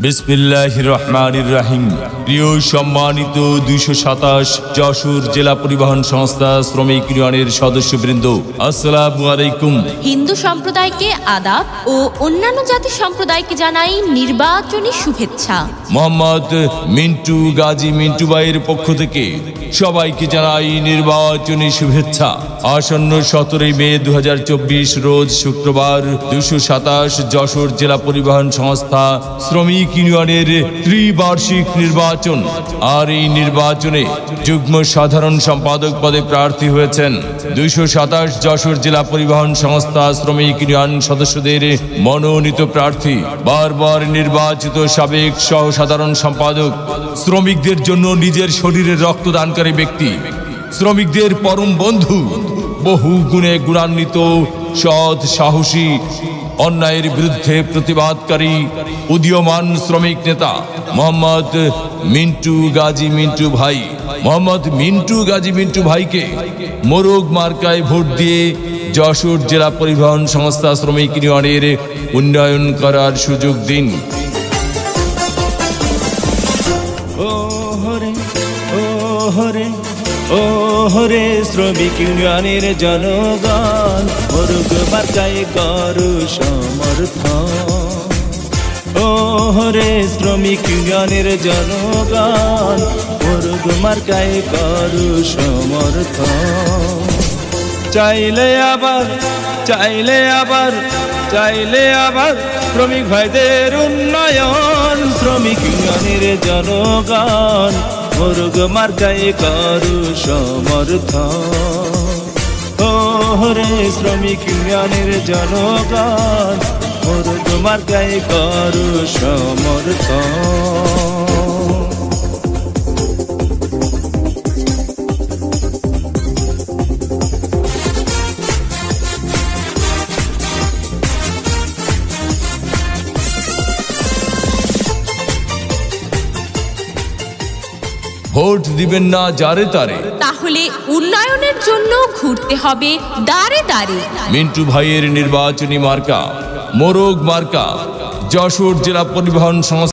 বিসমিল্লাহির রহমানির রহিম। প্রিয় সম্মানিত ২২৭ যশোর জেলা পরিবহন সংস্থা শ্রমিক ইউনিয়নের সদস্যবৃন্দ, আসসালামু আলাইকুম। হিন্দু সম্প্রদায়কে আদাব ও অন্যান্য জাতি সম্প্রদায়কে জানাই নির্বাচনী শুভেচ্ছা। মোহাম্মদ মিন্টু গাজী মিন্টু ভাইয়ের পক্ষ থেকে সবাইকে জানাই নির্বাচনী শুভেচ্ছা। আসন্ন ১৭ মে ২০২৪ রোজ শুক্রবার ২২৭ যশোর জেলা পরিবহন সংস্থা শ্রমিক ইউনিয়নের ত্রিবার্ষিক নির্বাচন। আর এই নির্বাচনে যুগ্ম সাধারণ সম্পাদক পদে প্রার্থী হয়েছেন ২২৭ যশোর জেলা পরিবহন সংস্থা শ্রমিক ইউনিয়ন সদস্যদের মনোনীত প্রার্থী, বারবার নির্বাচিত সাবেক সহ সাধারণ সম্পাদক, শ্রমিকদের জন্য নিজের শরীরের রক্তদানকারী ব্যক্তি, শ্রমিকদের পরম বন্ধু, বহু গুণে গুণান্বিত, সৎ, সাহসী, অন্যায়ের বিরুদ্ধে প্রতিবাদকারী উদীয়মান শ্রমিক নেতা মোহাম্মদ মিন্টু গাজী মিন্টু ভাই। মোহাম্মদ মিন্টু গাজী মিন্টু ভাইকে মোরগ মার্কায় ভোট দিয়ে যশোর জেলা পরিবহন সংস্থা শ্রমিক ইউনিয়নের উন্নয়ন করার সুযোগ দিন। ওহরে শ্রমিক ইউনিয়নের জনগণ, মোরগ মার্কায় করু সমর্থন। ওহরে শ্রমিক ইউনিয়নের জনগণ, মোরগ মার্কায় করু সমর্থন। চাইলে আবার শ্রমিক ভাইদের উন্নয়ন, শ্রমিক ইউনিয়নের জনগণ, মোরগ মার্কায় করু সমর্থন। ওহরে শ্রমিক ইউনিয়নের জনগণ, মোরগ মার্কায় করু সমর্থন। ভোট দিবেন না যারে তারে, তাহলে উন্নয়নের জন্য ঘুরতে হবে দাঁড়ে দাঁড়ে। মিন্টু ভাইয়ের নির্বাচনী মার্কা মোরগ মার্কা। যশোর জেলা পরিবহন সংস্থা